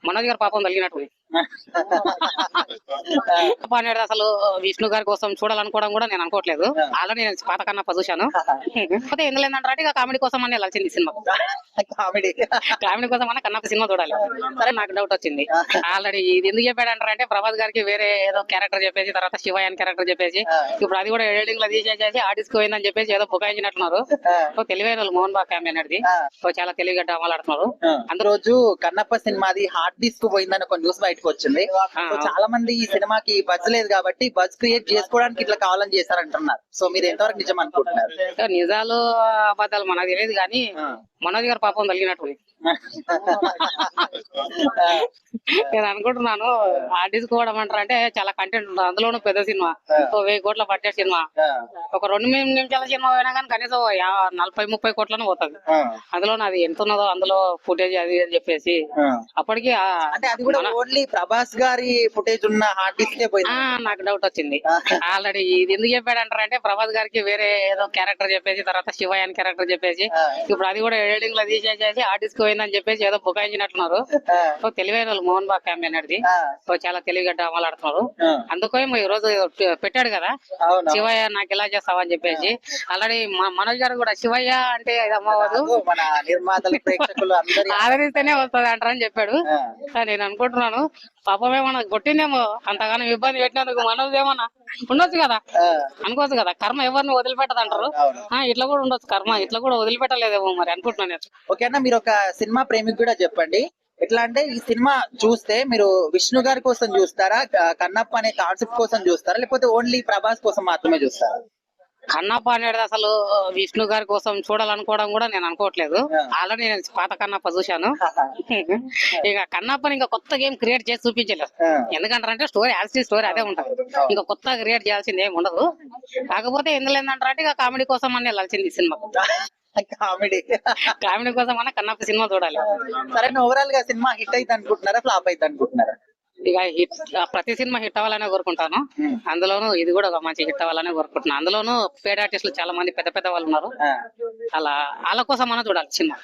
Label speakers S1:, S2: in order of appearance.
S1: మనోజ్ గారు పాపం తగినట్టు అనేది అసలు విష్ణు గారి కోసం చూడాలనుకోవడం కూడా నేను అనుకోవట్లేదు. ఆల్రెడీ నేను పాత కన్నప్ప చూశాను. కాకపోతే ఎందులో ఏంటంటే ఇక కామెడీ కోసం అని వెళ్ళాల్సింది సినిమా. కామెడీ కోసం అన్న కన్నప్ప సినిమా చూడాలి. సరే నాకు డౌట్ వచ్చింది. ఆల్రెడీ ఇది ఎందుకు చెప్పాడంటారంటే ప్రభాస్ గారికి వేరే ఏదో క్యారెక్టర్ చెప్పేసి తర్వాత శివయ్య క్యారెక్టర్ చెప్పేసి ఇప్పుడు అది కూడా ఎడిటింగ్ లో తీసేసి ఆర్టిస్ట్ పోయిందని చెప్పేసి ఏదో బుకాయించినట్టున్నారు. సో తెలివైన వాళ్ళు మోహన్ బాబు ఫ్యామిలీ అనేది సో చాలా తెలివిగా డ్రామాలాడుతున్నారు.
S2: రోజు కన్నప్ప సినిమాది హార్డ్ డిస్క్ పోయిందని ఒక న్యూస్ బయటకు వచ్చింది. చాలా మంది ఈ సినిమాకి బజ్ లేదు కాబట్టి బజ్ క్రియేట్ చేసుకోవడానికి ఇట్లా కావాలని చేశారంటున్నారు. సో మీరు ఎంతవరకు నిజం అనుకుంటున్నారు?
S1: నిజాలు అబద్ధాలు మనకు తెలియదు కానీ మనోజ్ గారు పాపం తగినట్టు నేను అనుకుంటున్నాను. ఆర్టిస్ట్ కూడా అంటారు అంటే చాలా కంటెంట్ ఉంటుంది. అందులోనూ పెద్ద సినిమా 1000 కోట్ల బడ్జెట్ సినిమా. ఒక 2 నిమిషాల సినిమా అయినా కానీ కనీసం 40-30 కోట్లను పోతుంది. అందులో అది ఎంత ఉన్నదో అందులో ఫుటేజ్ అది అని చెప్పేసి అప్పటికి
S2: ఓన్లీ ప్రభాస్ గారి ఫుటేజ్ ఉన్న హార్డ్ డిస్క్
S1: నాకు డౌట్ వచ్చింది. ఆల్రెడీ ఇది ఎందుకు చెప్పాడంటారంటే ప్రభాస్ గారికి వేరే ఏదో క్యారెక్టర్ చెప్పేసి తర్వాత శివయ్య క్యారెక్టర్ చెప్పేసి ఇప్పుడు అది కూడా ఎడిటింగ్ లో తీసేసి ఆర్టిస్ట్ పోయిందని చెప్పేసి ఏదో బుకాయించినట్టున్నారు. సో తెలివైన వాళ్ళు మోహన్ బాబు ఫ్యామిలీ అనేది సో చాలా తెలివిగా డ్రామాలాడుతున్నారు. అందుకే ఈ రోజు పెట్టాడు కదా శివయ్య నాకు ఇలా చేస్తావా అని చెప్పేసి. ఆల్రెడీ మనోజ్ గారు కూడా శివయ్య అంటే అమ్మవద్దు ఆదరిస్తేనే వస్తుంది అంటారని చెప్పాడు. నేను అనుకుంటున్నాను పాపమేమన్నా కొట్టిందేమో అంతగానో ఇబ్బంది పెట్టినందుకు మనోజ్ ఏమన్నా ఉండొచ్చు కదా అనుకోవచ్చు కదా. కర్మ ఎవరిని వదిలిపెట్టదు అంటారు. ఇట్లా కూడా ఉండొచ్చు కర్మ ఇట్లా కూడా వదిలిపెట్టలేదేమో మరి అనుకుంటున్నాను.
S2: ఓకేనా, మీరు ఒక సినిమా ప్రేమికి కూడా చెప్పండి. ఎట్లా అంటే ఈ సినిమా చూస్తే మీరు విష్ణు గారి కోసం చూస్తారా, కన్నప్ప అనే కాన్సెప్ట్ కోసం చూస్తారా, లేకపోతే ఓన్లీ ప్రభాస్ కోసం మాత్రమే చూస్తారా?
S1: కన్నప్ప అనేది అసలు విష్ణు గారి కోసం చూడాలనుకోవడం కూడా నేను అనుకోవట్లేదు. ఆల్రెడీ నేను పాత కన్నప్ప చూశాను. ఇక కన్నప్పని ఇంకా కొత్త గేమ్ క్రియేట్ చేసి చూపించలేదు. ఎందుకంటారంటే స్టోరీ స్టోరీ అదే ఉంటది. ఇంకా కొత్తగా క్రియేట్ చేయాల్సింది ఏమి ఉండదు. కాకపోతే ఎందులో ఏంటంటే ఇక కామెడీ కోసం అని వెళ్ళాల్సింది సినిమా. కామెడీ కోసం అన్న కన్నప్ప సినిమా చూడాలి.
S2: సరే, ఓవరాల్ గా సినిమా హిట్ అయితే అనుకుంటున్నారా, ఫ్లాప్ అయితే అనుకుంటున్నారా?
S1: ఇక హిట్ ప్రతి సినిమా హిట్ అవ్వాలనే కోరుకుంటాను. అందులోనూ ఇది కూడా ఒక మంచి హిట్ అవ్వాలనే కోరుకుంటున్నాను. అందులోనూ పేడ్ ఆర్టిస్టులు చాలా మంది పెద్ద పెద్ద వాళ్ళు ఉన్నారు. అలా వాళ్ళ కోసం మనం చూడాలి సినిమా.